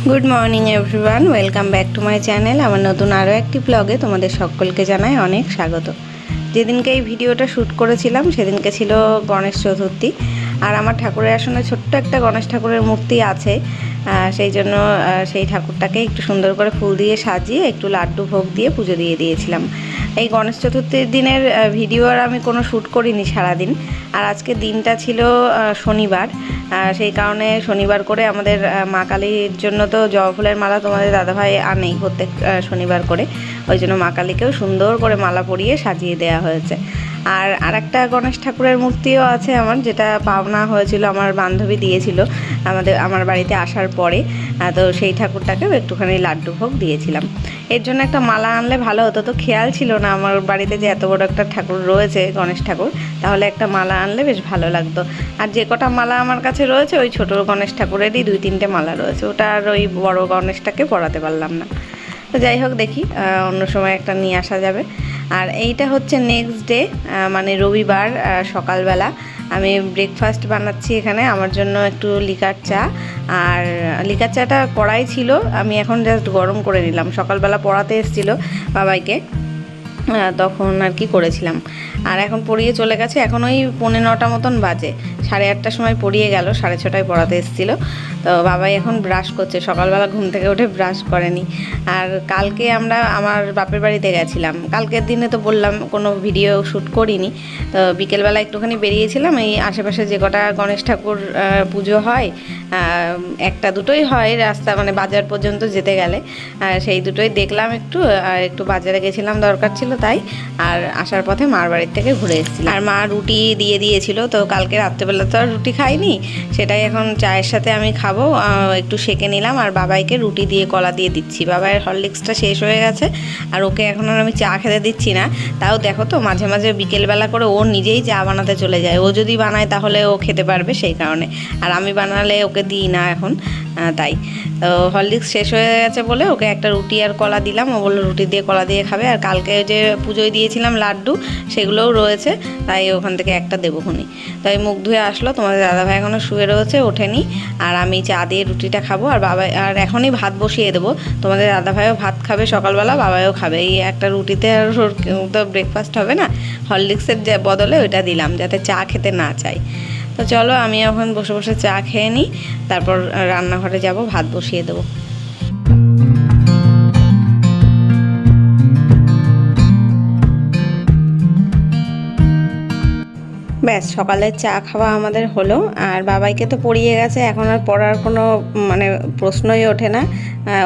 Good morning everyone, welcome back to my channel. আমার নতুন আরও একটি ব্লগে তোমাদের সকলকে জানাই অনেক স্বাগত। যেদিনকে এই ভিডিওটা শ্যুট করেছিলাম সেদিনকে ছিল গণেশ চতুর্থী, আর আমার ঠাকুরের আসনে ছোট্ট একটা গণেশ ঠাকুরের মূর্তি আছে। সেই জন্য সেই ঠাকুরটাকে একটু সুন্দর করে ফুল দিয়ে সাজিয়ে একটু লাড্ডু ভোগ দিয়ে পুজো দিয়ে দিয়েছিলাম। এই গণেশ চতুর্থীর দিনের ভিডিও আর আমি কোনো শ্যুট করিনি সারাদিন। আর আজকে দিনটা ছিল শনিবার, সেই কারণে শনিবার করে আমাদের মা কালীর জন্য তো জবা ফুলের মালা তোমাদের দাদাভাই আনেই প্রত্যেক শনিবার করে, ওই জন্য মা কালীকেও সুন্দর করে মালা পরিয়ে সাজিয়ে দেওয়া হয়েছে। আর একটা গণেশ ঠাকুরের মূর্তিও আছে আমার, যেটা পাওনা হয়েছিল, আমার বান্ধবী দিয়েছিল আমার বাড়িতে আসার পরে। তো সেই ঠাকুরটাকেও একটুখানি লাড্ডু ভোগ দিয়েছিলাম। এর জন্য একটা মালা আনলে ভালো হতো, তো খেয়াল ছিল না আমার বাড়িতে যে এত বড় একটা ঠাকুর রয়েছে গণেশ ঠাকুর, তাহলে একটা মালা আনলে বেশ ভালো লাগতো। আর যে কটা মালা আমার কাছে রয়েছে ওই ছোটো গণেশ ঠাকুরেরই 2-3টে মালা রয়েছে, ওটা আর ওই বড় গণেশটাকে পরাতে পারলাম না। তো যাই হোক, দেখি অন্য সময় একটা নিয়ে আসা যাবে। আর এইটা হচ্ছে নেক্সট ডে, মানে রবিবার সকালবেলা আমি ব্রেকফাস্ট বানাচ্ছি এখানে আমার জন্য। একটু লিকার চা, আর লিকার চাটা কড়াই ছিল, আমি এখন জাস্ট গরম করে নিলাম। সকালবেলা পড়াতে এসেছিলো বাবাইকে, তখন আর কি করেছিলাম। আর এখন পড়িয়ে চলে গেছে, এখন ওই 9:45 মতন বাজে, 8:30টার সময় পড়িয়ে গেল, 6:30টায় পড়াতে এসেছিলো। তো বাবাই এখন ব্রাশ করছে, সকালবেলা ঘুম থেকে উঠে ব্রাশ করেনি। আর কালকে আমরা আমার বাপের বাড়িতে গেছিলাম, কালকের দিনে তো বললাম কোনো ভিডিও শ্যুট করিনি। তো বিকেলবেলা একটুখানি বেরিয়েছিলাম, এই আশেপাশে যে কটা গণেশ ঠাকুর পুজো হয়, একটা দুটোই হয় রাস্তা, মানে বাজার পর্যন্ত যেতে গেলে, সেই দুটোই দেখলাম একটু। আর একটু বাজারে গেছিলাম, দরকার ছিল তাই। আর আসার পথে মার বাড়ির থেকে ঘুরে এসেছিলাম। আর মা রুটি দিয়ে দিয়েছিল, তো কালকে রাত্রেবেলা তো আর রুটি খাইনি, সেটাই এখন চায়ের সাথে আমি খাবো। একটু সেঁকে নিলাম, আর বাবাইকে রুটি দিয়ে কলা দিয়ে দিচ্ছি। বাবাইয়ের হরলিক্সটা শেষ হয়ে গেছে, আর ওকে এখন আর আমি চা খেতে দিচ্ছি না। তাও দেখো তো, মাঝে মাঝে বিকেলবেলা করে ও নিজেই চা বানাতে চলে যায়। ও যদি বানায় তাহলে ও খেতে পারবে, সেই কারণে। আর আমি বানালে ওকে দিই না এখন, তাই। তো হরলিক্স শেষ হয়ে গেছে বলে ওকে একটা রুটি আর কলা দিলাম, ও বললো রুটি দিয়ে কলা দিয়ে খাবে। আর কালকে যে পুজোয় দিয়েছিলাম লাড্ডু, সেগুলোও রয়েছে, তাই ওখান থেকে একটা দেবোখুনি। তাই মুখ ধুয়ে আসলো, তোমাদের দাদাভাই এখনও শুয়ে রয়েছে, ওঠেনি। আর আমি চা দিয়ে রুটিটা খাবো, আর বাবা আর এখনই ভাত বসিয়ে দেবো। তোমাদের দাদাভাইও ভাত খাবে সকালবেলা, বাবাও খাবে। এই একটা রুটিতে আর তো ব্রেকফাস্ট হবে না, হরলিক্সের যে বদলে ওইটা দিলাম, যাতে চা খেতে না চাই। তো চলো, আমি এখন বসে বসে চা খেয়ে নিই, তারপর রান্নাঘরে যাব, ভাত বসিয়ে দেবো। ব্যাস, সকালের চা খাওয়া আমাদের হলো। আর বাবাইকে তো পড়িয়ে গেছে, এখন আর পড়ার কোনো মানে প্রশ্নই ওঠে না।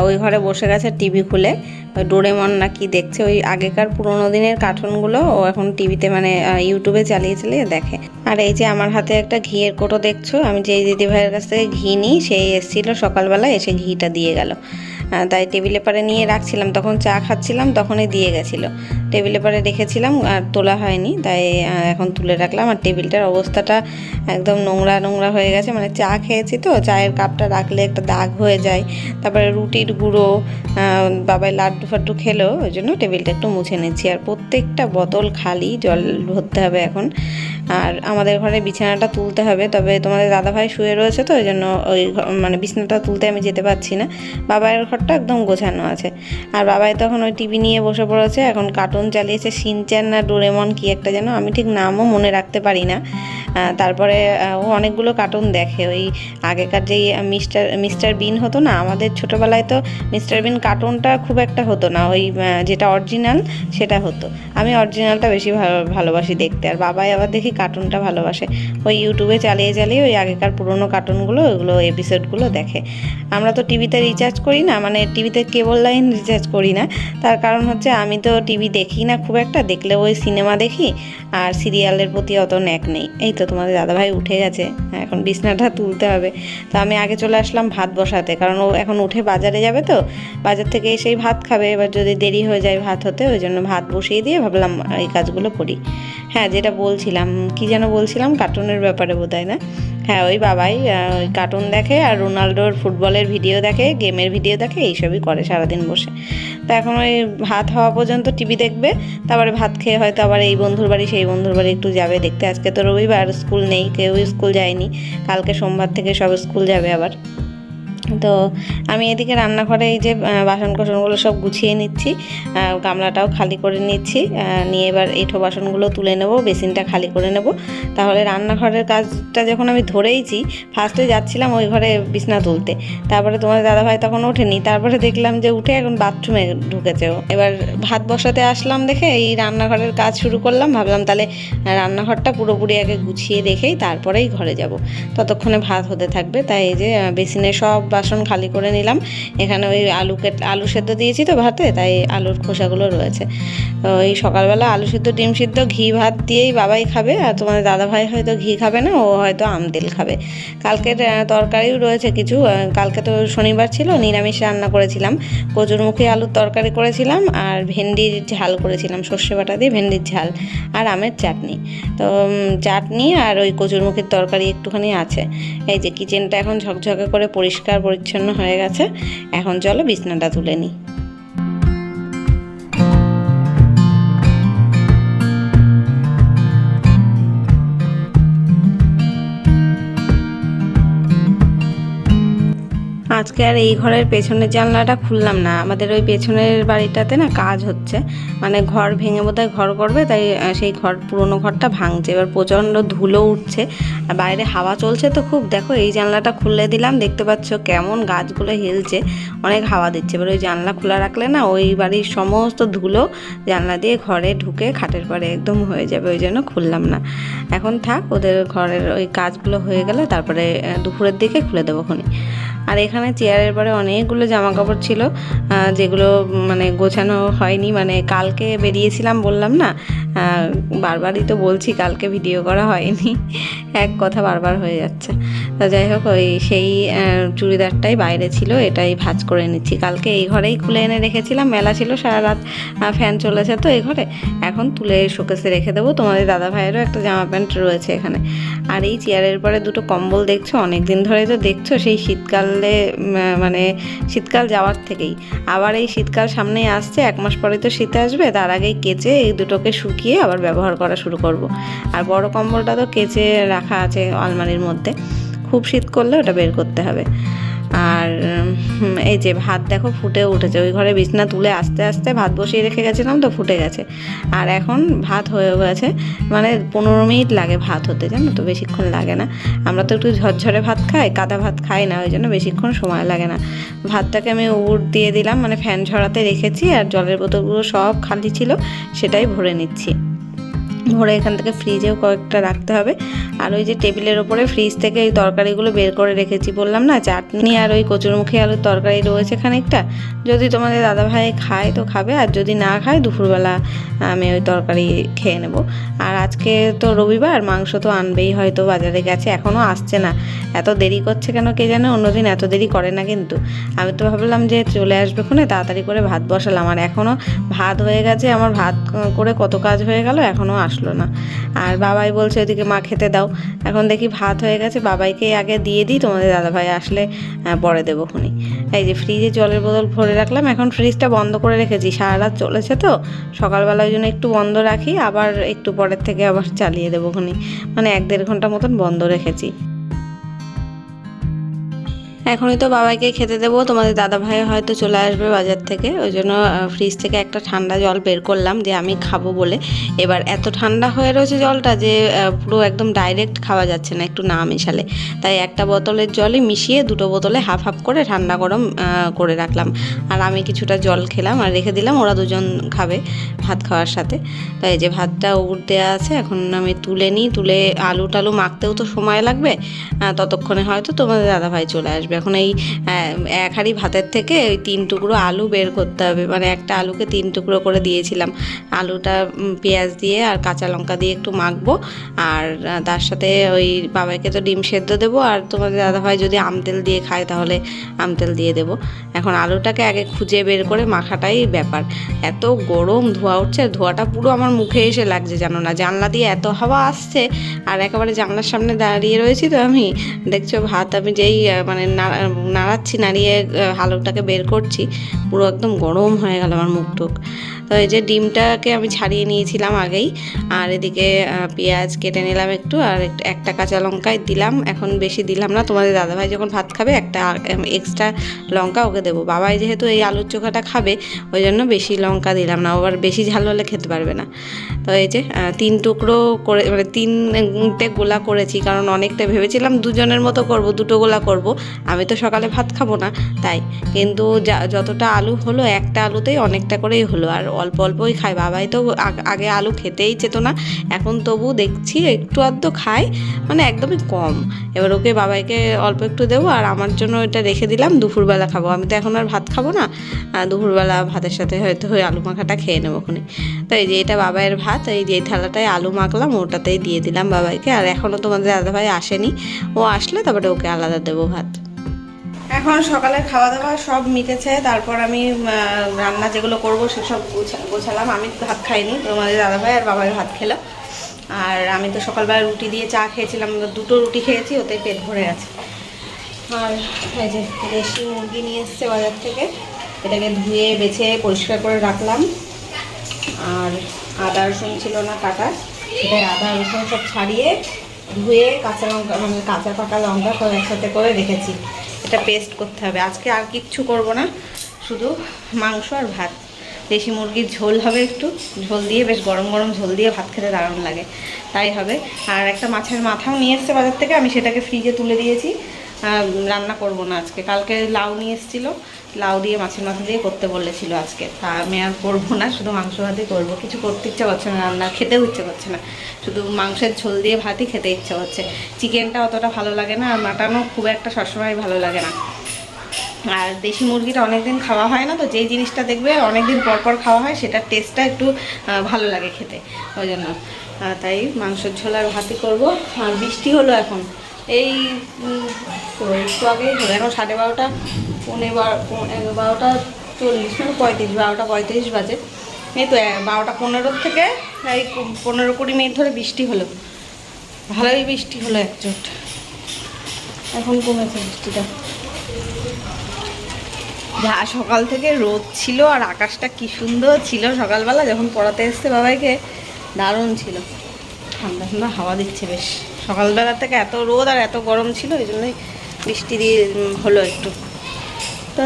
ওই ঘরে বসে গেছে টিভি খুলে, ওই ডোরেমন না কি দেখছে, ওই আগেকার পুরোনো দিনের কার্টুনগুলো ও এখন টিভিতে মানে ইউটিউবে চালিয়ে চালিয়ে দেখে। আর এই যে আমার হাতে একটা ঘিয়ের কোটো দেখছো, আমি যেই দিদিভাইয়ের কাছ থেকে ঘি নিই, সেই এসেছিলো সকালবেলা, এসে ঘিটা দিয়ে গেল। তাই টেবিলে পারে নিয়ে রাখছিলাম, তখন চা খাচ্ছিলাম, তখনই দিয়ে গেছিলো। টেবিলে পারে রেখেছিলাম, আর তোলা হয়নি, তাই এখন তুলে রাখলাম। আর টেবিলটার অবস্থাটা একদম নোংরা নোংরা হয়ে গেছে, মানে চা খেয়েছি তো, চায়ের কাপটা রাখলে একটা দাগ হয়ে যায়। তারপরে রুটির গুঁড়ো, বাবাই লাড্ডু ফাড্ডু খেলো, ওই জন্য টেবিলটা একটু মুছে নিচ্ছি। আর প্রত্যেকটা বোতল খালি, জল ভরতে হবে এখন। আর আমাদের ঘরে বিছানাটা তুলতে হবে, তবে তোমাদের দাদাভাই শুয়ে রয়েছে তো, ওই জন্য ওই মানে বিছানাটা তুলতে আমি যেতে পারছি না। বাবাইয়ের ঘরটা একদম গোছানো আছে। আর বাবাই তখন ওই টিভি নিয়ে বসে পড়েছে, এখন কার্টুন চালিয়েছে, শিনচ্যান না ডোরেমন কি একটা যেন, আমি ঠিক নামও মনে রাখতে পারি না। তারপরে ও অনেকগুলো কার্টুন দেখে, ওই আগেকার যেই মিস্টার বিন হতো না, আমাদের ছোটোবেলায় তো মিস্টার বিন কার্টুনটা খুব একটা হতো না, ওই যেটা অরিজিনাল সেটা হতো। আমি অরিজিনালটা বেশি ভালোবাসি দেখতে, আর বাবাই আবার দেখি কার্টুনটা ভালোবাসে। ওই ইউটিউবে চালিয়ে চালিয়ে ওই আগেকার পুরোনো কার্টুনগুলো, ওইগুলো এপিসোডগুলো দেখে। আমরা তো টিভিতে রিচার্জ করি না, মানে টিভিতে কেবল লাইন রিচার্জ করি না, তার কারণ হচ্ছে আমি তো টিভি দেখি না খুব একটা, দেখলে ওই সিনেমা দেখি, আর সিরিয়ালের প্রতি অত ন্যাক নেই। এই তো তোমাদের দাদাভাই উঠে গেছে, এখন বিছনাটা তুলতে হবে। তো আমি আগে চলে আসলাম ভাত বসাতে, কারণ ও এখন উঠে বাজারে যাবে, তো বাজার থেকে এসেই ভাত খাবে, এবার যদি দেরি হয়ে যায় ভাত হতে, ওই জন্য ভাত বসিয়ে দিয়ে ভাবলাম এই কাজগুলো করি। হ্যাঁ, যেটা বলছিলাম, কি যেন বলছিলাম, কার্টুনের ব্যাপারে বোধহয় না? হ্যাঁ, ওই বাবাই ওই কার্টুন দেখে, আর রোনাল্ডোর ফুটবলের ভিডিও দেখে, গেমের ভিডিও দেখে, এইসবই করে সারাদিন বসে। তো এখন ওই ভাত হওয়া পর্যন্ত টিভি দেখবে, তারপরে ভাত খেয়ে হয়তো আবার এই বন্ধুর বাড়ি সেই বন্ধুর বাড়ি একটু যাবে দেখতে। আজকে তো রবিবার, স্কুল নেই, কেউ স্কুল যায়নি, কালকে সোমবার থেকে সব স্কুল যাবে আবার। তো আমি এদিকে রান্নাঘরে এই যে বাসন কোসনগুলো সব গুছিয়ে নিচ্ছি, গামলাটাও খালি করে নিচ্ছি, নিয়ে এবার এঁঠো বাসনগুলো তুলে নেব, বেসিনটা খালি করে নেব। তাহলে রান্নাঘরের কাজটা যখন আমি ধরেইছি, ফার্স্টে যাচ্ছিলাম ওই ঘরে বিছনা তুলতে, তারপরে তোমার দাদাভাই তখন ওঠেনি, তারপরে দেখলাম যে উঠে এখন বাথরুমে ঢুকেছে। এবার ভাত বসাতে আসলাম দেখে এই রান্নাঘরের কাজ শুরু করলাম, ভাবলাম তাহলে রান্নাঘরটা পুরোপুরি আগে গুছিয়ে রেখেই তারপরেই ঘরে যাব, ততক্ষণে ভাত হতে থাকবে। তাই এই যে বেসিনে সব বাসন খালি করে নিলাম। এখানে ওই আলু সেদ্ধ দিয়েছি তো ভাতে, তাই আলুর খোসাগুলো রয়েছে। তো এই সকালবেলা আলু সিদ্ধ, ডিম সিদ্ধ, ঘি ভাত দিয়েই বাবাই খাবে, আর তোমাদের দাদাভাই হয়তো ঘি খাবে না, ও হয়তো আম তেল খাবে। কালকের তরকারিও রয়েছে কিছু, কালকে তো শনিবার ছিল, নিরামিষ রান্না করেছিলাম, কচুরমুখী আলুর তরকারি করেছিলাম, আর ভেন্ডির ঝাল করেছিলাম, সর্ষে বাটা দিয়ে ভেন্ডির ঝাল, আর আমের চাটনি। তো চাটনি আর ওই কচুরমুখীর তরকারি একটুখানি আছে। এই যে কিচেনটা এখন ঝকঝকে করে পরিষ্কার পরিচ্ছন্ন হয়ে গেছে। এখন চলো বিছনাটা তুলে নিই। আজকে আর এই ঘরের পেছনের জানলাটা খুললাম না, আমাদের ওই পেছনের বাড়িটাতে না কাজ হচ্ছে, মানে ঘর ভেঙে বোধহয় ঘর করবে, তাই সেই পুরোনো ঘরটা ভাঙছে। এবার প্রচণ্ড ধুলো উঠছে, আর বাইরে হাওয়া চলছে তো খুব। দেখো এই জানলাটা খুলে দিলাম, দেখতে পাচ্ছ কেমন গাছগুলো হিলছে, অনেক হাওয়া দিচ্ছে। এবার ওই জানলা খোলা রাখলে না ওই বাড়ির সমস্ত ধুলো জানলা দিয়ে ঘরে ঢুকে খাটের পরে একদম হয়ে যাবে, ওই জন্য খুললাম না। এখন থাক, ওদের ঘরের ওই কাজগুলো হয়ে গেলে তারপরে দুপুরের দিকে খুলে দেবো খনি। আর এখানে চেয়ারের পরে অনেকগুলো জামা কাপড় ছিল, যেগুলো মানে গোছানো হয়নি, মানে কালকে বেরিয়েছিলাম বললাম না, বারবারই তো বলছি কালকে ভিডিও করা হয়নি, এক কথা বারবার হয়ে যাচ্ছে। তো যাই হোক, ওই সেই চুড়িদারটাই বাইরে ছিল, এটাই ভাঁজ করে নিচ্ছি। কালকে এই ঘরেই খুলে এনে রেখেছিলাম, মেলা ছিল সারা রাত, ফ্যান চলেছে তো এই ঘরে, এখন তুলে শোকেসে রেখে দেবো। তোমাদের দাদা ভাইয়েরও একটা জামা প্যান্ট রয়েছে এখানে। আর এই চেয়ারের পরে দুটো কম্বল দেখছো, অনেক দিন ধরেই তো দেখছো, সেই শীতকালে মানে শীতকাল যাওয়ার থেকেই, আবার এই শীতকাল সামনেই আসছে, 1 মাস পরে তো শীত আসবে, তার আগেই কেচে এই দুটোকে শুকিয়ে আবার ব্যবহার করা শুরু করব। আর বড় কম্বলটা তো কেচে রাখা আছে আলমারির মধ্যে, খুব শীত করলে ওটা বের করতে হবে। আর এই যে ভাত দেখো ফুটে উঠেছে, ওই ঘরে বিছনা তুলে আস্তে আস্তে ভাত বসিয়ে রেখে গেছিলাম তো ফুটে গেছে। আর এখন ভাত হয়ে গেছে, মানে 15 মিনিট লাগে ভাত হতে, জানো তো, বেশিক্ষণ লাগে না। আমরা তো একটু ঝরঝরে ভাত খাই, কাদা ভাত খাই না, ওই জন্য বেশিক্ষণ সময় লাগে না। ভাতটাকে আমি উড় দিয়ে দিলাম, মানে ফ্যান ঝরাতে রেখেছি, আর জলের বোতলগুলো সব খালি ছিল, সেটাই ভরে নিচ্ছি। ভরে এখান থেকে ফ্রিজেও কয়েকটা রাখতে হবে। আর ওই যে টেবিলের ওপরে ফ্রিজ থেকে এই তরকারিগুলো বের করে রেখেছি, বললাম না চাটনি আর ওই কচুরমুখী আলুর তরকারি রয়েছে খানিকটা, যদি তোমাদের দাদাভাই খায় তো খাবে, আর যদি না খায় দুপুরবেলা আমি ওই তরকারি খেয়ে নেব। আর আজকে তো রবিবার, মাংস তো আনবেই, হয়তো বাজারে গেছে, এখনও আসছে না, এত দেরি করছে কেন কে জানে, অন্যদিন এত দেরি করে না কিন্তু। আমি তো ভাবলাম যে চলে আসবে খুনে, তাড়াতাড়ি করে ভাত বসালাম, আর এখনও ভাত হয়ে গেছে, আমার ভাত করে কত কাজ হয়ে গেল, এখনও আসলো না। আর বাবাই বলছে ওইদিকে মা খেতে দাও, এখন দেখি ভাত হয়ে গেছে, বাবাইকে আগে দিয়ে দিই, তোমাদের দাদাভাই আসলে পরে দেবো খুনি। এই যে ফ্রিজে জলের বোতল ভরে রাখলাম, এখন ফ্রিজটা বন্ধ করে রেখেছি, সারা রাত চলেছে তো, সকালবেলা ওই জন্য একটু বন্ধ রাখি, আবার একটু পরের থেকে আবার চালিয়ে দেবো খুনি, মানে 1-1.5 ঘন্টা মতন বন্ধ রেখেছি। এখনই তো বাবাইকে খেতে দেবো, তোমাদের দাদাভাই হয়তো চলে আসবে বাজার থেকে, ওই জন্য ফ্রিজ থেকে একটা ঠান্ডা জল বের করলাম যে আমি খাবো বলে। এবার এত ঠান্ডা হয়ে রয়েছে জলটা যে পুরো একদম ডাইরেক্ট খাওয়া যাচ্ছে না একটু না মেশালে, তাই একটা বোতলের জলই মিশিয়ে 2টো বোতলে হাফ হাফ করে ঠান্ডা গরম করে রাখলাম। আর আমি কিছুটা জল খেলাম আর রেখে দিলাম, ওরা দুজন খাবে ভাত খাওয়ার সাথে। তাই যে ভাতটা উপর দেওয়া আছে, এখন আমি তুলে নিই, তুলে আলু টালু মাখতেও তো সময় লাগবে, ততক্ষণে হয়তো তোমাদের দাদাভাই চলে আসবে। এখন এই 1 হাঁড়ি ভাতের থেকে ওই 3 টুকরো আলু বের করতে হবে, মানে একটা আলুকে 3 টুকরো করে দিয়েছিলাম। আলুটা পেঁয়াজ দিয়ে আর কাঁচা লঙ্কা দিয়ে একটু মাখবো, আর তার সাথে ওই বাবাইকে তো ডিম সেদ্ধ দেবো, আর তোমাদের দাদাভাই যদি আম তেল দিয়ে খায় তাহলে আম তেল দিয়ে দেবো। এখন আলুটাকে আগে খুঁজে বের করে মাখাটাই ব্যাপার, এত গরম ধোঁয়া উঠছে, ধোঁয়াটা পুরো আমার মুখে এসে লাগছে, জানো না, জানলা দিয়ে এত হাওয়া আসছে, আর একেবারে জানলার সামনে দাঁড়িয়ে রয়েছি তো আমি, দেখছো ভাত আমি যেই মানে নাড়াচ্ছি, নাড়িয়ে আলুটাকে বের করছি, পুরো একদম গরম হয়ে গেল আমার মুখ টুক। তো এই যে ডিমটাকে আমি ছাড়িয়ে নিয়েছিলাম আগেই, আর এদিকে পেঁয়াজ কেটে নিলাম একটু, আর একটা কাঁচা লঙ্কায় দিলাম, এখন বেশি দিলাম না, তোমাদের দাদাভাই যখন ভাত খাবে একটা এক্সট্রা লঙ্কা ওকে দেবো। বাবাই যেহেতু এই আলুর চোখাটা খাবে ওই জন্য বেশি লঙ্কা দিলাম না, আবার বেশি ঝাল হলে খেতে পারবে না। তো এই যে 3 টুকরো করে, মানে 3টে গোলা করেছি, কারণ অনেকটা ভেবেছিলাম দুজনের মতো করব, 2টো গোলা করব, আমি তো সকালে ভাত খাবো না তাই। কিন্তু যতটা আলু হলো, একটা আলুতেই অনেকটা করেই হলো, আর অল্প অল্পই খায়। বাবাই তো আগে আলু খেতেই চেত না, এখন তবু দেখছি একটু আধটু খায়, মানে একদমই কম। এবার ওকে বাবাইকে অল্প একটু দেবো, আর আমার জন্য এটা রেখে দিলাম, দুপুরবেলা খাবো। আমি তো এখন আর ভাত খাবো না, দুপুরবেলা ভাতের সাথে হয়তো ওই আলু মাখাটা খেয়ে নেবো ওখানে। তো এই যে এটা বাবাইয়ের ভাত, এই যে থালাটায় আলু মাখলাম ওটাতেই দিয়ে দিলাম বাবাইকে। আর এখনও তোমাদের দাদাভাই আসেনি, ও আসলে তারপরে ওকে আলাদা দেবো ভাত। এখন সকালে খাওয়া দাওয়া সব মিটেছে, তারপর আমি রান্না যেগুলো করবো সেসব গোছালাম। আমি ভাত খাইনি, তোমাদের দাদাভাই আর বাবার ভাত খেলো, আর আমি তো সকালবেলা রুটি দিয়ে চা খেয়েছিলাম, 2টো রুটি খেয়েছি, ওতেই পেট ভরে আছে। আর এই যে দেশি মুরগি নিয়ে এসছে বাজার থেকে, এটাকে ধুয়ে বেছে পরিষ্কার করে রাখলাম। আর আদা রসুন ছিল না কাটা, সেটাই আদা রসুন সব ছাড়িয়ে ধুয়ে কাঁচা লঙ্কা, মানে কাঁচা পাকা লঙ্কা সব একসাথে করে রেখেছি। এটা পেস্ট করতে হবে। আজকে আর কিচ্ছু করব না, শুধু মাংস আর ভাত। দেশি মুরগির ঝোল হবে, একটু ঝোল দিয়ে, বেশ গরম গরম ঝোল দিয়ে ভাত খেতে দারুণ লাগে, তাই হবে। আর একটা মাছের মাথাও নিয়ে এসছে বাজার থেকে, আমি সেটাকে ফ্রিজে তুলে দিয়েছি। রান্না করব না আজকে, কালকে লাউ নিয়ে এসেছিলো, লাউ দিয়ে মাছের মাথা দিয়ে করতে বলেছিল আজকে, তা আমি আর করবো না, শুধু মাংস ভাতই করবো। কিছু করতে ইচ্ছা করছে না, রান্না খেতেও ইচ্ছে করছে না, শুধু মাংসের ঝোল দিয়ে ভাতই খেতে ইচ্ছা হচ্ছে। চিকেনটা অতটা ভালো লাগে না, আর মাটনও খুব একটা সবসময় ভালো লাগে না। আর দেশি মুরগিটা অনেকদিন খাওয়া হয় না, তো যেই জিনিসটা দেখবে অনেকদিন পর পর খাওয়া হয় সেটার টেস্টটা একটু ভালো লাগে খেতে, ওই জন্য তাই মাংসের ঝোল আর ভাতই করবো। আর বৃষ্টি হলো এখন, এই একটু আগেই হলো, এখন 12:30, 12:40, মানে 12:35 বাজে। এই তো 12:15 থেকে এই 15-20 মিনিট ধরে বৃষ্টি হলো, ভালোই বৃষ্টি হলো একচোট, এখন কমেছে বৃষ্টিটা। যা সকাল থেকে রোদ ছিল, আর আকাশটা কি সুন্দর ছিল সকালবেলা যখন পড়াতে এসছে বাবাইকে, দারুণ ছিল, ঠান্ডা ঠান্ডা হাওয়া দিচ্ছে বেশ। সকালবেলা থেকে এত রোদ আর এত গরম ছিল, এই জন্যই বৃষ্টি দিয়ে হলো একটু। তো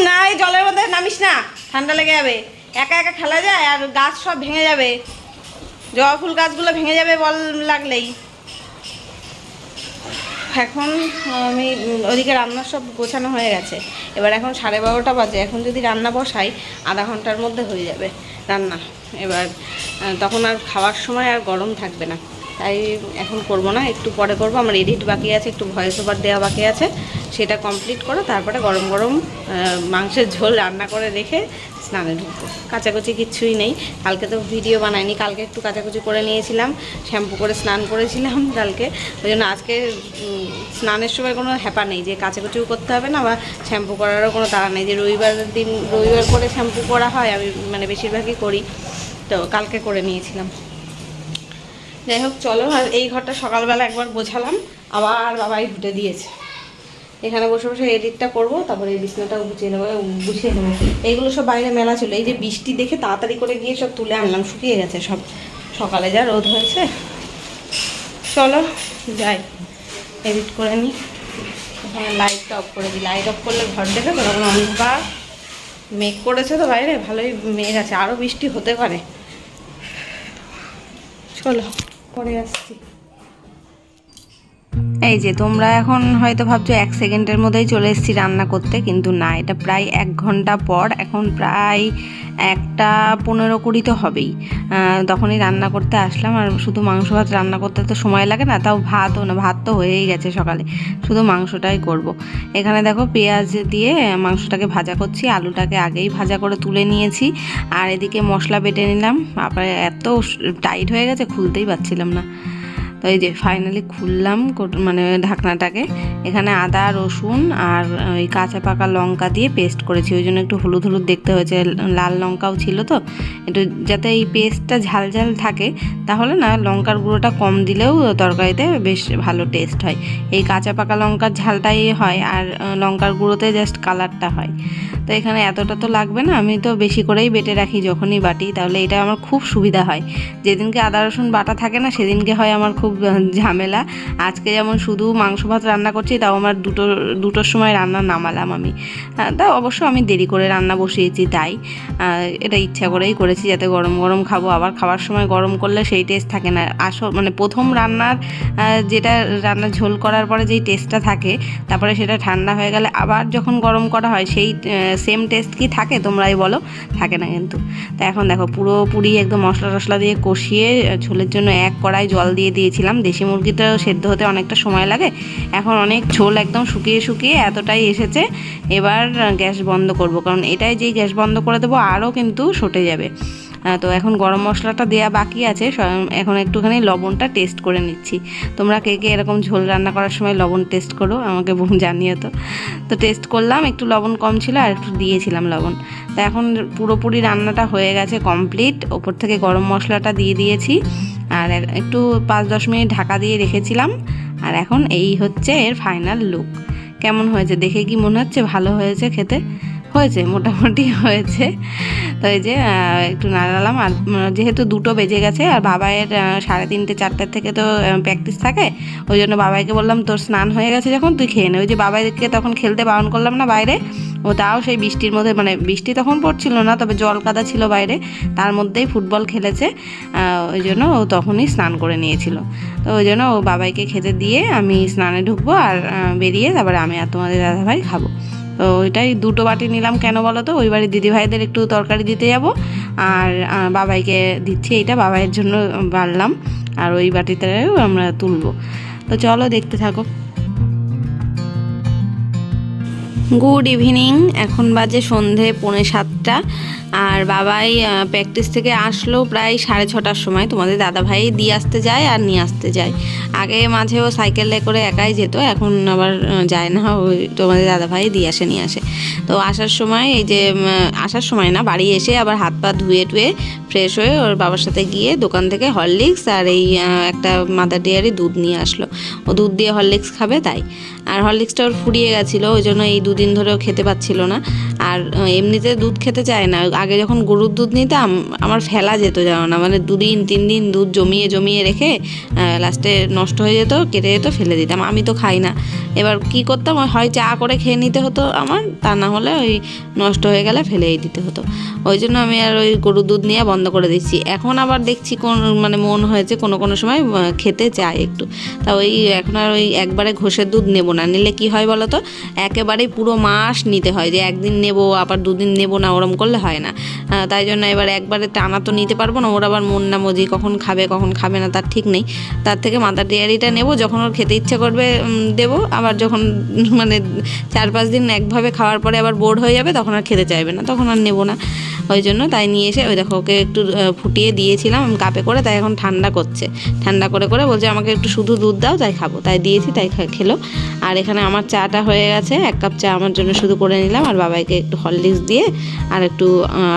না, এই জলের মধ্যে নামিস না, ঠান্ডা লেগে যাবে, একা একা খেলা যায়, আর গাছ সব ভেঙে যাবে, জবা ফুল গাছগুলো ভেঙে যাবে বল লাগলেই। এখন আমি ওদিকে রান্নার সব গোছানো হয়ে গেছে, এবার এখন 12:30 বাজে, এখন যদি রান্না বসাই আধা ঘন্টার মধ্যে হয়ে যাবে রান্না। এবার তখন আর খাওয়ার সময় আর গরম থাকবে না, তাই এখন করব না, একটু পরে করব। আমার এডিট বাকি আছে, একটু ভয়েস ওভার দেওয়া বাকি আছে, সেটা কমপ্লিট করে তারপরে গরম গরম মাংসের ঝোল রান্না করে রেখে স্নানে ঢুকবো। কাচাকুচি কিচ্ছুই নেই, কালকে তো ভিডিও বানাইনি, কালকে একটু কাচাকুচি করে নিয়েছিলাম, শ্যাম্পু করে স্নান করেছিলাম কালকে, ওই জন্য আজকে স্নানের সময় কোনো হ্যাপা নেই যে কাচাকুচিও করতে হবে না, বা শ্যাম্পু করারও কোনো তাড়া নেই যে রবিবার করে শ্যাম্পু করা হয়, আমি মানে বেশিরভাগই করি, তো কালকে করে নিয়েছিলাম। যাই হোক চলো, আর এই ঘরটা সকালবেলা একবার গোছালাম, আবার বাবাই ঘুটে দিয়েছে। এখানে বসে বসে এডিটটা করবো, তারপরে এই বিছনাটাও গুছিয়ে নেবো, এইগুলো সব বাইরে মেলা ছিল, এই যে বৃষ্টি দেখে তাড়াতাড়ি করে গিয়ে সব তুলে আনলাম, শুকিয়ে গেছে সব, সকালে যা রোদ হয়েছে। চলো যাই এডিট করে নিই। এখানে লাইটটা অফ করে দিই, লাইট অফ করলে ঘর দেখে তো তখন অন্ধকার, মেঘ করেছে তো বাইরে, ভালোই মেঘ আছে, আরও বৃষ্টি হতে পারে। চলো পরে আসছি। এই যে তোমরা এখন হয়তো ভাবছো 1 সেকেন্ডের মধ্যেই চলে এসেছি রান্না করতে, কিন্তু না, এটা প্রায় 1 ঘন্টা পর, এখন প্রায় 1:15-20 তো হবেই, তখনই রান্না করতে আসলাম। আর শুধু মাংস ভাত রান্না করতে তো সময় লাগে না, তাও ভাতও না, ভাত তো হয়েই গেছে সকালে, শুধু মাংসটাই করব। এখানে দেখো পেঁয়াজ দিয়ে মাংসটাকে ভাজা করছি, আলুটাকে আগেই ভাজা করে তুলে নিয়েছি, আর এদিকে মশলা বেটে নিলাম। আপনার এত টাইট হয়ে গেছে খুলতেই পারছিলাম না, তো এই যে ফাইনালি খুললাম মানে ঢাকনাটাকে। এখানে আদা রসুন আর ওই কাঁচা পাকা লঙ্কা দিয়ে পেস্ট করেছি, ওই জন্য একটু হলুদ হলুদ দেখতে হয়েছে, লাল লঙ্কাও ছিল তো, একটু যাতে এই পেস্টটা ঝাল ঝাল থাকে, তাহলে না লঙ্কার গুঁড়োটা কম দিলেও তরকারিতে বেশ ভালো টেস্ট হয়। এই কাঁচা পাকা লঙ্কার ঝালটাই হয় আর লঙ্কার গুঁড়োতে জাস্ট কালারটা হয়। তো এখানে এতটা তো লাগবে না, আমি তো বেশি করেই বেটে রাখি যখনই বাটি, তাহলে এটা আমার খুব সুবিধা হয়। যেদিনকে আদা রসুন বাটা থাকে না সেদিনকে হয় আমার খুব ঝামেলা। আজকে যেমন শুধু মাংস ভাত রান্না করছি, তাও আমার দুটোর সময় রান্না নামালাম আমি। তা অবশ্য আমি দেরি করে রান্না বসিয়েছি, তাই এটা ইচ্ছা করেই করেছি যাতে গরম গরম খাবো। আবার খাওয়ার সময় গরম করলে সেই টেস্ট থাকে না। মানে প্রথম রান্নার যেটা রান্নার ঝোল করার পরে যেই টেস্টটা থাকে, তারপরে সেটা ঠান্ডা হয়ে গেলে আবার যখন গরম করা হয় সেই সেম টেস্ট কি থাকে তোমরাই বলো? থাকে না কিন্তু। তো এখন দেখো পুরোপুরি একদম মশলা টশলা দিয়ে কষিয়ে ঝোলের জন্য এক কড়াই জল দিয়ে দিয়েছিলাম। দেশি মুরগিটাও সেদ্ধ হতে অনেকটা সময় লাগে, এখন অনেক ঝোল একদম শুকিয়ে শুকিয়ে এতটাই এসেছে। এবার গ্যাস বন্ধ করব, কারণ এটাই যেই গ্যাস বন্ধ করে দেবো আরও কিন্তু সটে যাবে। তো এখন গরম মশলাটা দেওয়া বাকি আছে, এখন একটুখানি লবণটা টেস্ট করে নিচ্ছি। তোমরা কে কে এরকম ঝোল রান্না করার সময় লবণ টেস্ট করো আমাকে জানিও তো টেস্ট করলাম, একটু লবণ কম ছিল আর একটু দিয়েছিলাম লবণ। তো এখন পুরোপুরি রান্নাটা হয়ে গেছে কমপ্লিট। ওপর থেকে গরম মশলাটা দিয়ে দিয়েছি আর একটু 5-10 মিনিট ঢাকা দিয়ে রেখেছিলাম। আর এখন এই হচ্ছে এর ফাইনাল লুক। কেমন হয়েছে দেখে কি মনে হচ্ছে? ভালো হয়েছে খেতে? হয়েছে, মোটামুটি হয়েছে। তো এই যে একটু নাড়ালাম। আর যেহেতু 2টো বেজে গেছে আর বাবাইয়ের 3:30-4টার থেকে তো প্র্যাকটিস থাকে, ওই জন্য বাবাইকে বললাম তোর স্নান হয়ে গেছে যখন তুই খেয়ে নে। ওই যে বাবাইকে তখন খেলতে বারণ করলাম না বাইরে, ও তাও সেই বৃষ্টির মধ্যে, মানে বৃষ্টি তখন পড়ছিল না, তবে জল কাদা ছিল বাইরে, তার মধ্যেই ফুটবল খেলেছে, ওই জন্য ও তখনই স্নান করে নিয়েছিল। তো ওই জন্য ও বাবাইকে খেতে দিয়ে আমি স্নানে ঢুকবো আর বেরিয়ে তারপরে আমি আর তোমাদের দাদাভাই খাবো। তো ওইটাই 2টো বাটি নিলাম। কেন বলো তো? ওই বাড়ির দিদিভাইদের একটু তরকারি দিতে যাব আর বাবাইকে দিচ্ছি, এইটা বাবাইয়ের জন্য বাড়লাম আর ওই বাটিটাও আমরা তুলবো। তো চলো দেখতে থাকো। গুড ইভিনিং, এখন বাজে সন্ধে 6:45 আর বাবাই প্র্যাকটিস থেকে আসলো প্রায় 6:30টার সময়। তোমাদের দাদাভাই দিয়ে আসতে যায় আর নিয়ে আসতে যায়। আগে মাঝেও সাইকেলে করে একাই যেত, এখন আবার যায় না, ওই তোমাদের দাদাভাই দিয়ে আসে নিয়ে আসে। তো আসার সময় এই যে আসার সময় না, বাড়ি এসে আবার হাত পা ধুয়ে টুয়ে ফ্রেশ হয়ে ওর বাবার সাথে গিয়ে দোকান থেকে হরলিক্স আর এই একটা মাদার ডেয়ারি দুধ নিয়ে আসলো। ও দুধ দিয়ে হরলিক্স খাবে তাই। আর হরলিক্সটা ওর ফুরিয়ে গেছিলো, ওই জন্য এই 2 দিন ধরেও খেতে পাচ্ছিল না। আর এমনিতে দুধ খেতে চায় না। আগে যখন গরুর দুধ নিতাম আমার ফেলা যেত, জানো না, মানে 2 দিন 3 দিন দুধ জমিয়ে জমিয়ে রেখে লাস্টে নষ্ট হয়ে যেত, কেটে যেত, ফেলে দিতাম। আমি তো খাই না। এবার কি করতাম, হয় চা করে খেয়ে নিতে হতো আমার, তা না হলে ওই নষ্ট হয়ে গেলে ফেলেই দিতে হতো। ওই জন্য আমি আর ওই গরুর দুধ নিয়ে বন্ধ করে দিচ্ছি। এখন আবার দেখছি মানে মন হয়েছে কোনো সময় খেতে চাই একটু, তা ওই এখন আর ওই একবারে ঘষের দুধ নেবো না। নিলে কি হয় বলো তো, একেবারে পুরো মাস নিতে হয়, যে একদিন নেবো আবার 2 দিন নেবো না, ওরম করলে হয় না। তাই জন্য এবার একবারে টানা তো নিতে পারবো না, ওর আবার মন না মজি, কখন খাবে কখন খাবে না তার ঠিক নেই। তার থেকে মাদার ডেয়ারিটা নেবো, যখন ওর খেতে ইচ্ছে করবে দেবো, আবার যখন মানে 4-5 দিন একভাবে খাওয়ার পরে আবার বোর হয়ে যাবে তখন আর খেতে চাইবে না, তখন আর নেবো না। ওই জন্য তাই নিয়ে এসে ওই দেখো ওকে একটু ফুটিয়ে দিয়েছিলাম কাপে করে, তাই এখন ঠান্ডা করছে, ঠান্ডা করে করে বলছে আমাকে একটু শুধু দুধ দাও, তাই খাবো, তাই দিয়েছি, তাই খেলো। আর এখানে আমার চাটা হয়ে গেছে, 1 কাপ চা আমার জন্য শুধু করে নিলাম আর বাবাইকে একটু হরলিক্স দিয়ে আর একটু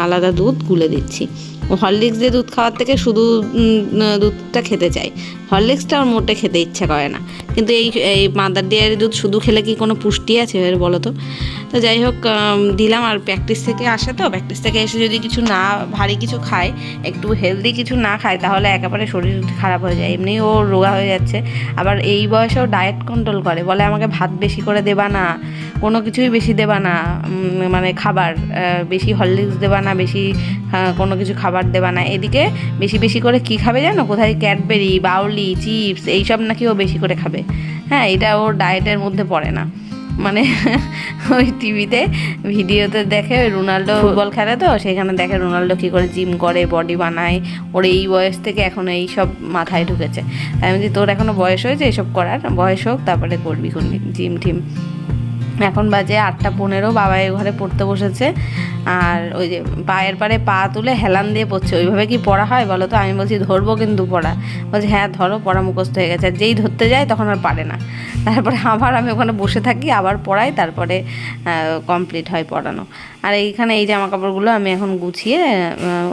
আলাদা দুধ গুলে দিচ্ছি। হরলিক্স দিয়ে দুধ খাওয়ার থেকে শুধু দুধটা খেতে চাই, হরলিক্সটা ওর মোটে খেতে ইচ্ছা করে না। কিন্তু এই মাদার ডেয়ারি দুধ শুধু খেলে কি কোনো পুষ্টি আছে এর বলো তো? তো যাই হোক দিলাম। আর প্র্যাকটিস থেকে আসে, তো প্র্যাকটিস থেকে এসে যদি কিছু না ভারী কিছু খায়, একটু হেলদি কিছু না খায়, তাহলে একেবারে শরীর খারাপ হয়ে যায়। এমনি ও রোগা হয়ে যাচ্ছে, আবার এই বয়সেও ডায়েট কন্ট্রোল করে, বলে আমাকে ভাত বেশি করে দেবা না, কোনো কিছুই বেশি দেবা না, মানে খাবার বেশি হরলিক্স দেবা না, বেশি কোনো কিছু খাবার দেবা না। এদিকে বেশি বেশি করে কি খাবে জানো? কোথায় ক্যাডবেরি, বাউলি, চিপস এইসব নাকি ও বেশি করে খাবে। হ্যাঁ, এটা ওর ডায়েটের মধ্যে পড়ে না। মানে ওই টিভিতে ভিডিওতে দেখে রোনাল্ডো ফুটবল খেলে, তো সেখানে দেখে রোনাল্ডো কী করে জিম করে, বডি বানায়, ওর এই বয়স থেকে এখন এই সব মাথায় ঢুকেছে। আমি বলছি তোর এখনও বয়স হয়েছে এসব করার, বয়স হোক তারপরে করবি জিম টিম। এখন বাজে 8:15, বাবা এই ঘরে পড়তে বসেছে। আর ওই যে পায়ের পারে পা তুলে হেলান দিয়ে পড়ছে। ওইভাবে কি পড়া হয় বলো তো? আমি বলছি ধরবো কিন্তু পড়া, বলছে হ্যাঁ ধরো, পড়া মুখস্থ হয়ে গেছে। আর যেই ধরতে যায় তখন আর পারে না। তারপরে আবার আমি ওখানে বসে থাকি, আবার পড়াই, তারপরে কমপ্লিট হয় পড়ানো। আর এইখানে এই জামা কাপড়গুলো আমি এখন গুছিয়ে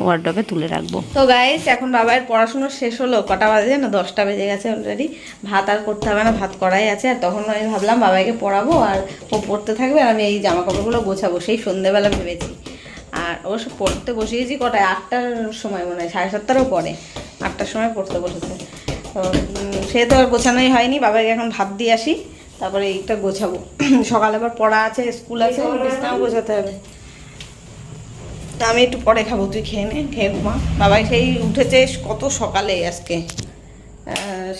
ওয়ার্ডরোবে তুলে রাখবো। তো গাইস, এখন বাবার পড়াশুনো শেষ হলো। কটা বাজে না? 10টা বেজে গেছে অলরেডি। ভাত আর করতে হবে না, ভাত করাই আছে। আর তখন আমি ভাবলাম বাবাকে পড়াবো আর ও পড়তে থাকবে, আর আমি এই জামা কাপড়গুলো গোছাবো। সেই সন্ধ্যেবেলা ভেবেছি। আর অবশ্য পড়তে বসিয়েছি কটায়? 8টার সময়, মনে হয় 7:30টারও পরে, 8টার সময় পড়তে বসেছে। তো সে তো আর গোছানোই হয়নি। বাবাকে এখন ভাত দিয়ে আসি, তারপরে এইটা গোছাবো। সকালে আবার পড়া আছে, স্কুল আছে, বিছনাও গোছাতে হবে। তা আমি একটু পরে খাবো, তুই খেয়ে নে, খেয়ে ঘুমা। বাবাই সেই উঠেছে কত সকালে আজকে,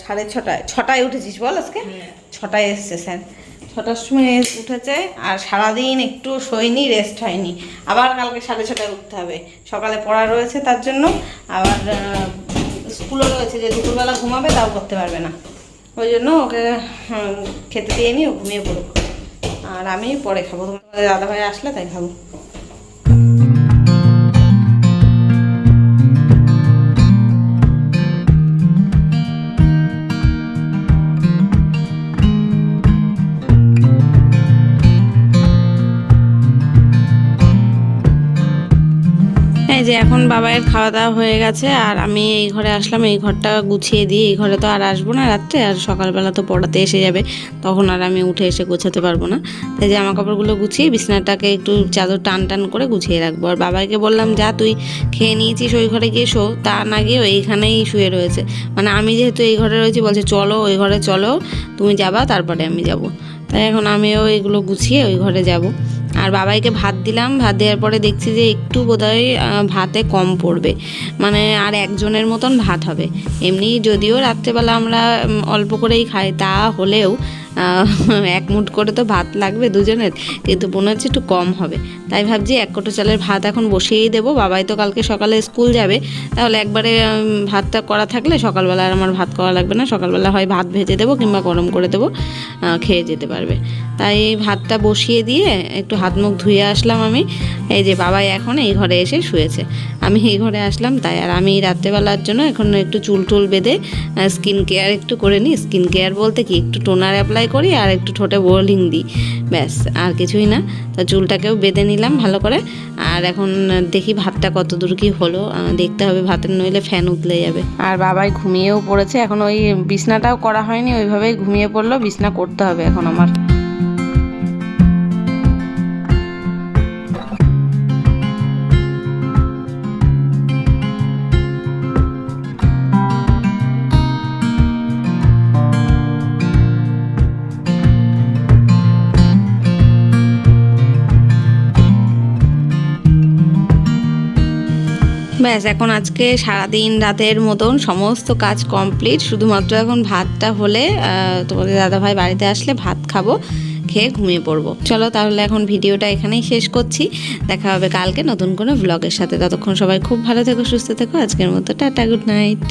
6:30 উঠেছিস বল? আজকে 6টায় এসছে স্যার, 6টার সময় উঠেছে। আর সারাদিন একটু শোয়নি, রেস্ট হয়নি। আবার কালকে 6:30টায় উঠতে হবে, সকালে পড়া রয়েছে তার জন্য। আবার স্কুলও রয়েছে, যে দুপুরবেলা ঘুমাবে তাও করতে পারবে না। ওই জন্য ওকে খেতে দিয়ে নি, ও ঘুমিয়ে পড়বো। আর আমি পরে খাবো, তোমাদের দাদাভাই আসলে তাই খাবো। এই যে এখন বাবায়ের খাওয়া দাওয়া হয়ে গেছে, আর আমি এই ঘরে আসলাম। এই ঘরটা গুছিয়ে দিই। এই ঘরে তো আর আসবো না রাত্রে, আর সকালবেলা তো পড়াতে এসে যাবে, তখন আর আমি উঠে এসে গোছাতে পারবো না। তাই জামা কাপড়গুলো গুছিয়ে বিছানাটাকে একটু চাদর টান টান করে গুছিয়ে রাখবো। আর বাবাকে বললাম, যা তুই খেয়ে নিয়েছিস ওই ঘরে গিয়ে শো। তা না গিয়ে এইখানেই শুয়ে রয়েছে। মানে আমি যেহেতু এই ঘরে রয়েছি, বলছে চলো ওই ঘরে চলো, তুমি যাবা তারপরে আমি যাব। তাই এখন আমিও এগুলো গুছিয়ে ওই ঘরে যাব। আর বাবাইকে ভাত দিলাম। ভাত দেওয়ার পরে দেখছি যে একটু বোধহয় ভাতে কম পড়বে, মানে আর একজনের মতন ভাত হবে। এমনি যদিও রাত্রেবেলা আমরা অল্প করেই খাই, তা হলেও এক মুঠ করে তো ভাত লাগবে দুজনের, কিন্তু মনে হচ্ছে একটু কম হবে। তাই ভাবছি 1 কোটো চালের ভাত এখন বসিয়েই দেবো। বাবাই তো কালকে সকালে স্কুল যাবে, তাহলে একবারে ভাতটা করা থাকলে সকালবেলা আর আমার ভাত করা লাগবে না। সকালবেলা হয় ভাত ভেজে দেবো কিংবা গরম করে দেবো, খেয়ে যেতে পারবে। তাই ভাতটা বসিয়ে দিয়ে একটু হাত মুখ ধুয়ে আসলাম আমি। এই যে বাবাই এখন এই ঘরে এসে শুয়েছে, আমি এই ঘরে আসলাম তাই। আর আমি রাত্রেবেলার জন্য এখন একটু চুল টুল বেঁধে স্কিন কেয়ার একটু করে নিই। স্কিন কেয়ার বলতে কি, একটু টোনার অ্যাপ্লাই করি আর একটু ঠোঁটে বোলিং দিই, ব্যাস, আর কিছুই না। তো চুলটাকেও বেঁধে নিলাম ভালো করে। আর এখন দেখি ভাতটা কত দূর কি হলো, দেখতে হবে, ভাতের নইলে ফ্যান উতলে যাবে। আর বাবাই ঘুমিয়েও পড়েছে, এখন ওই বিছনাটাও করা হয়নি, ওইভাবেই ঘুমিয়ে পড়লো। বিছনা করতে হবে এখন আমার। ব্যাস, এখন আজকে সারাদিন রাতের মতন সমস্ত কাজ কমপ্লিট। শুধুমাত্র এখন ভাতটা হলে তোমাদের দাদাভাই বাড়িতে আসলে ভাত খাবো, খেয়ে ঘুমিয়ে পড়বো। চলো তাহলে এখন ভিডিওটা এখানেই শেষ করছি। দেখা হবে কালকে নতুন কোনো ব্লগের সাথে। ততক্ষণ সবাই খুব ভালো থেকো, সুস্থ থেকো। আজকের মতো টাটা, গুড নাইট।